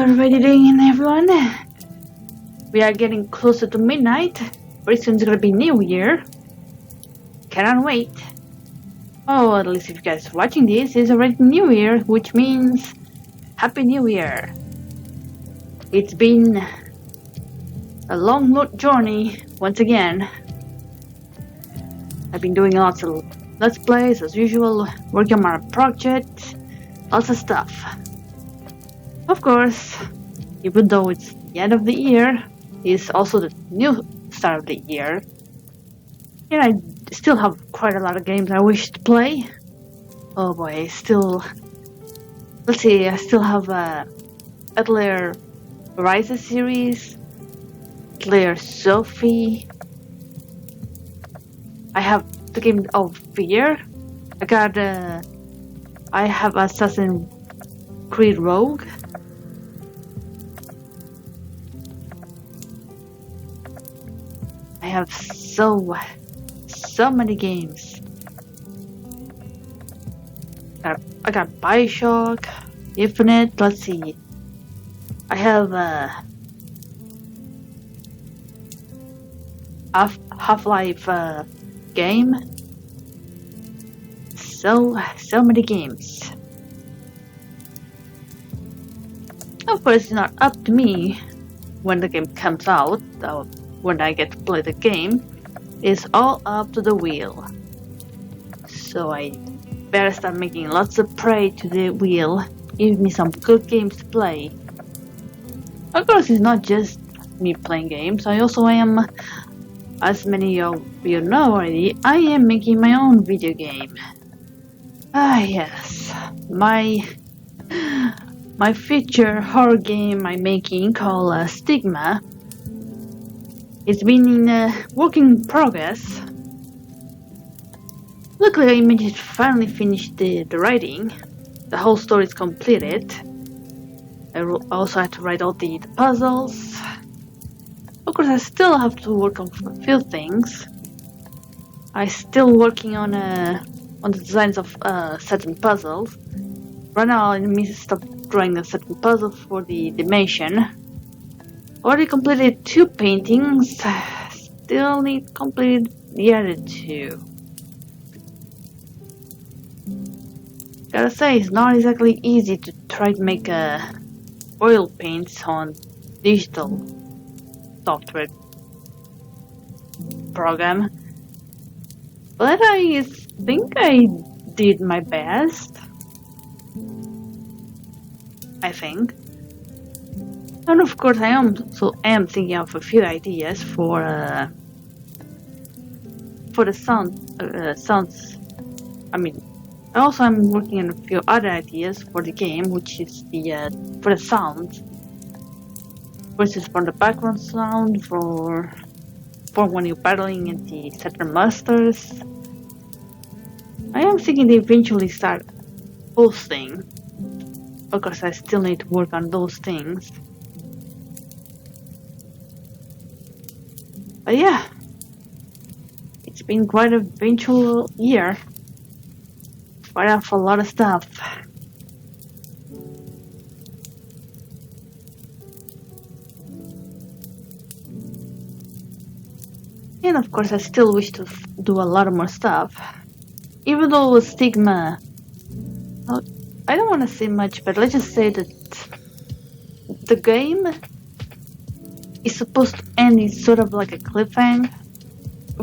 Alrighty then, everyone. We are getting closer to midnight. Pretty soon it's gonna be New Year. Cannot wait. Oh, at least if you guys are watching this, it's already New Year, which means Happy New Year. It's been a long journey once again. I've been doing lots of Let's Plays as usual, working on my project, lots of stuff. Of course, even though it's the end of the year, it's also the new start of the year. And I still have quite a lot of games I wish to play. Oh boy, let's see, I still have Atelier Rise series, Atelier Sophie. I have the game of Fear. I have Assassin's Creed Rogue. I have so many games. I got Bioshock, Infinite. Let's see. I have Half-Life game. So many games. Of course, it's not up to me when the game comes out. When I get to play the game, it's all up to the wheel. So I better start making lots of prey to the wheel. Give me some good games to play. Of course, it's not just me playing games. I also am, as many of you know already, I am making my own video game. Ah yes, my feature horror game I'm making called Stigma. It's been in work in progress. Luckily, I managed to finally finish the writing. The whole story is completed. I also had to write all the puzzles. Of course, I still have to work on a few things. I'm still working on the designs of certain puzzles. Right now, I'm in the midst of drawing a certain puzzle for the dimension. Already completed 2 paintings. Still need completed the other 2. Gotta say, it's not exactly easy to try to make oil paints on digital software program. But I think I did my best. I think. And of course, I am thinking of a few ideas for the sounds. I mean, also I'm working on a few other ideas for the game, which is for the sounds. Which is for the background sound, for when you're battling in the certain monsters. I am thinking to eventually start posting. Of course, I still need to work on those things. But yeah, it's been quite an eventful year. Quite a lot of stuff. And of course, I still wish to do a lot more stuff. Even though with Stigma, I don't want to say much, but let's just say that the game is supposed to end in sort of like a cliffhanger.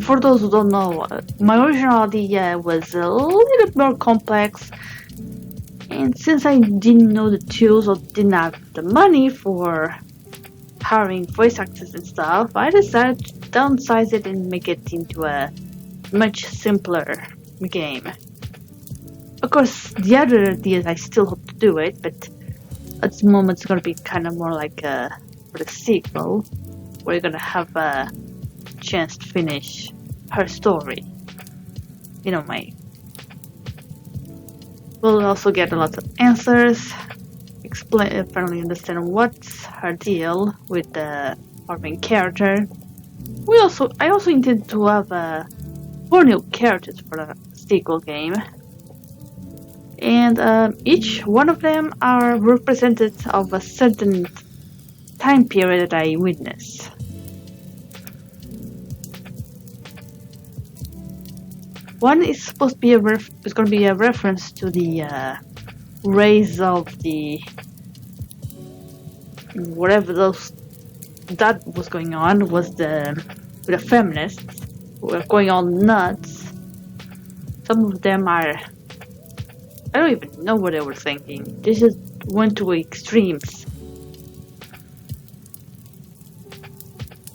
For those who don't know, my original idea was a little bit more complex, and since I didn't know the tools or didn't have the money for hiring voice actors and stuff, I decided to downsize it and make it into a much simpler game. Of course, the other ideas I still hope to do it, but at the moment it's gonna be kind of more like for the sequel, where you're gonna have a chance to finish her story. You know, we'll also get a lot of answers, finally understand what's her deal with our main character. I also intend to have 4 new characters for the sequel game. and each one of them are representative of a certain time period that I witnessed. One is supposed to be is going to be a reference to the race of the whatever those that was going on was the feminists who were going all nuts. Some of them are, I don't even know what they were thinking. They just went to extremes.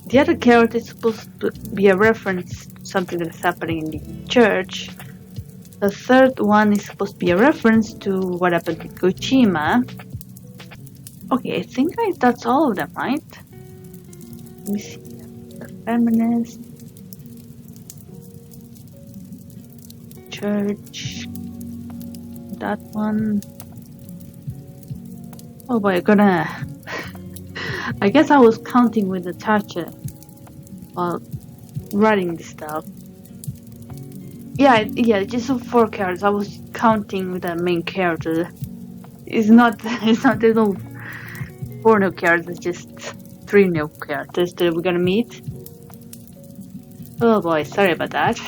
The other character is supposed to be a reference to something that's happening in the church. The third one is supposed to be a reference to what happened in Kojima. Okay, I think that's all of them, right? Let me see. The feminist, church, that one. Oh boy, I guess I was counting with the toucher while writing this stuff. Yeah, just 4 characters. I was counting with the main character. There's no 4 new characters, just 3 new characters that we're gonna meet. Oh boy, sorry about that.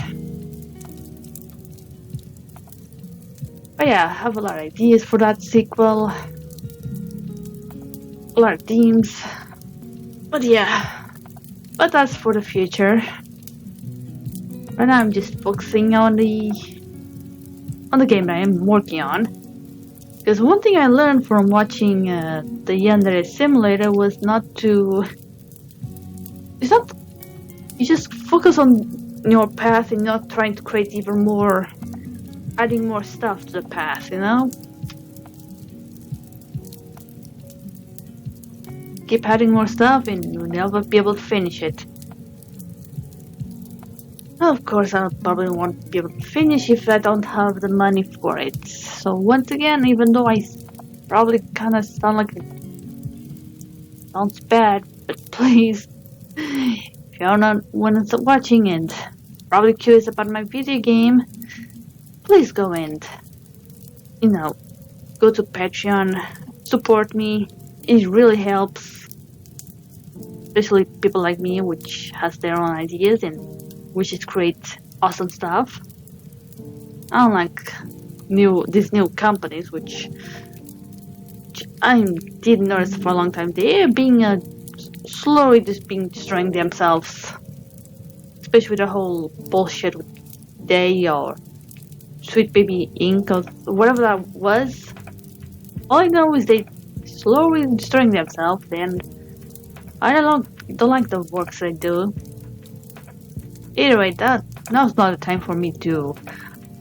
But yeah, I have a lot of ideas for that sequel. A lot of themes. But yeah, but that's for the future. Right now I'm just focusing on the game that I'm working on. Because one thing I learned from watching the Yandere Simulator was you just focus on your path and not trying to create even more, adding more stuff to the path, you know? Keep adding more stuff and you'll never be able to finish it. Of course, I probably won't be able to finish if I don't have the money for it. So once again, even though I probably kind of sounds bad, but please, if you're not one of watching and probably curious about my video game, please go and, go to Patreon, support me. It really helps, especially people like me, which has their own ideas and wishes to create awesome stuff. Unlike these new companies, which I did notice for a long time, they're being slowly just being destroying themselves, especially with the whole bullshit with Day or Sweet Baby Inc. or whatever that was. All I know is they slowly destroying themselves, and I don't like the works they do. Either way, now's not the time for me to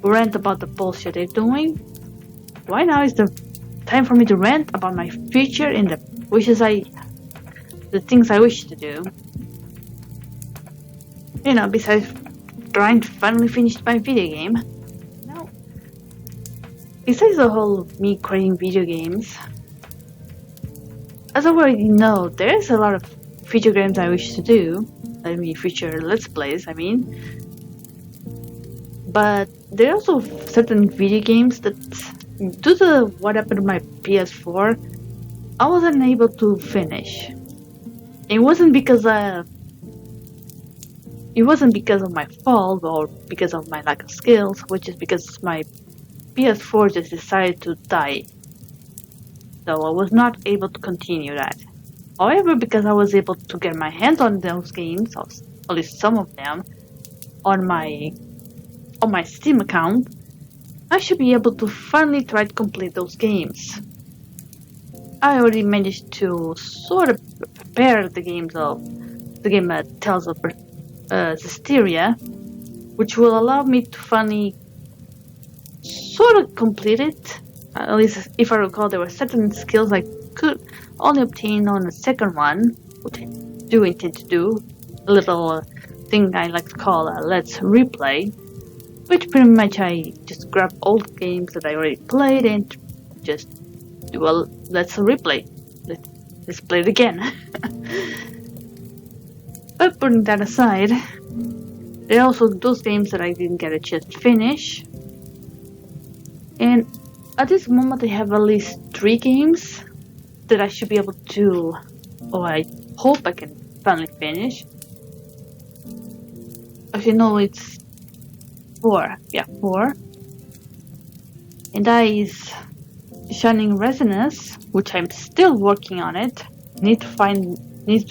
rant about the bullshit they're doing. Right now is the time for me to rant about my future and the things I wish to do. Besides trying to finally finish my video game. Now, besides the whole me creating video games, as I already know, there's a lot of future games I wish to do. Future Let's Plays, But there are also certain video games that, due to what happened to my PS4, I wasn't able to finish. It wasn't because of my fault or because of my lack of skills, which is because my PS4 just decided to die. So I was not able to continue that. However, because I was able to get my hands on those games, or at least some of them, on my Steam account, I should be able to finally try to complete those games. I already managed to sort of prepare the game Tales of Zestiria, which will allow me to finally sort of complete it. At least, if I recall, there were certain skills I could only obtain on the second one, which I do intend to do. A little thing I like to call a Let's Replay, which pretty much I just grab old games that I already played and just do a Let's Replay. Let's play it again. But putting that aside, there are also those games that I didn't get a chance to finish. And At this moment, I have at least 3 games that I should be able to, or I hope I can finally finish. Actually, no, it's 4. Yeah, 4. And that is Shining Resonance, which I'm still working on it. Need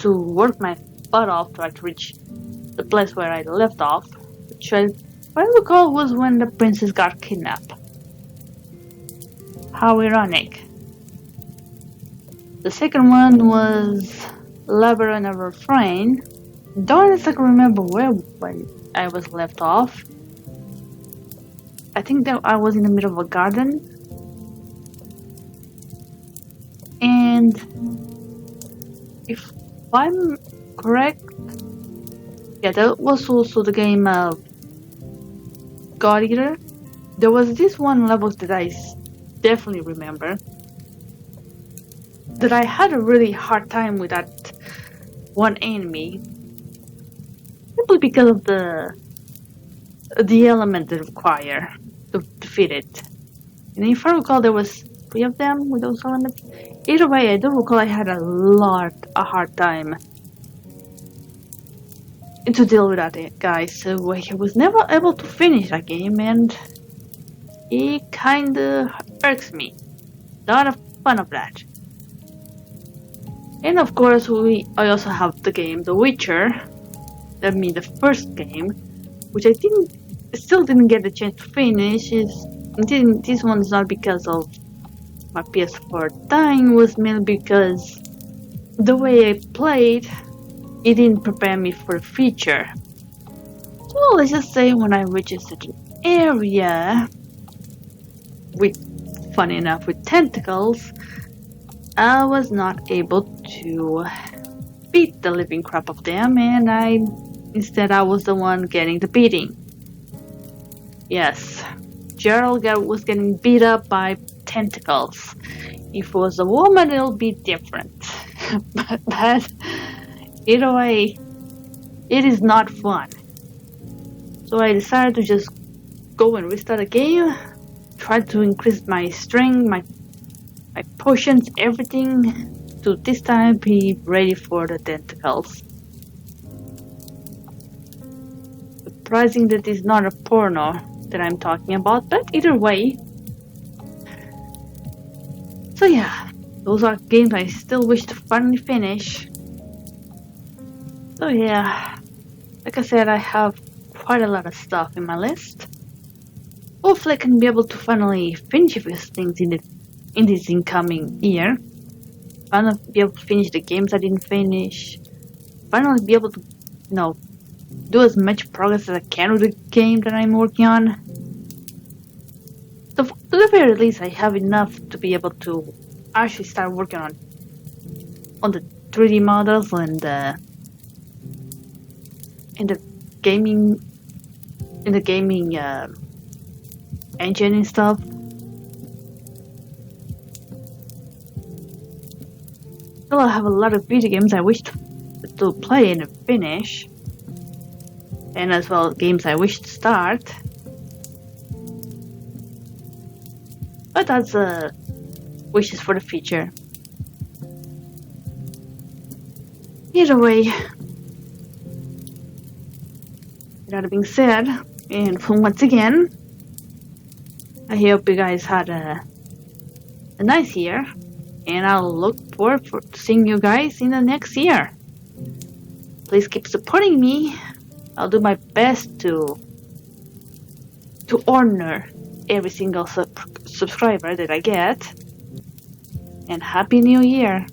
to work my butt off to actually reach the place where I left off, which I recall was when the princess got kidnapped. How ironic. The second one was Labyrinth of Refrain. Don't exactly remember where I was left off. I think that I was in the middle of a garden. And if I'm correct, yeah, that was also the game of God Eater. There was this one level that I definitely remember that I had a really hard time with that one enemy, simply because of the element they require to defeat it. And if I recall, there was 3 of them with those elements. Either way, I do recall I had a hard time to deal with that guy, so I was never able to finish that game, and it kinda irks me. Lot of fun of that. And of course, I also have the game The Witcher. That means the first game, which I still didn't get the chance to finish. This one's not because of my PS4 dying, was mainly because the way I played, it didn't prepare me for the feature. So let's just say when I reach a certain area, funny enough, with tentacles, I was not able to beat the living crap of them, and instead I was the one getting the beating. Yes, Gerald was getting beat up by tentacles. If it was a woman, it'll be different. but either way, it is not fun. So I decided to just go and restart the game, try to increase my strength, my potions, everything, to this time be ready for the tentacles. Surprising that it's not a porno that I'm talking about, but either way. So yeah, those are games I still wish to finally finish. So yeah, like I said, I have quite a lot of stuff in my list. Hopefully I can be able to finally finish a few things in this incoming year. Finally be able to finish the games I didn't finish. Finally be able to, do as much progress as I can with the game that I'm working on. So to the very least, I have enough to be able to actually start working on the 3D models and in the gaming engine and stuff. Still, I have a lot of video games I wish to play and finish, and as well games I wish to start. But that's wishes for the future. Either way, that being said, and once again, I hope you guys had a nice year, and I'll look forward to seeing you guys in the next year. Please keep supporting me. I'll do my best to honor every single subscriber that I get. And Happy New Year!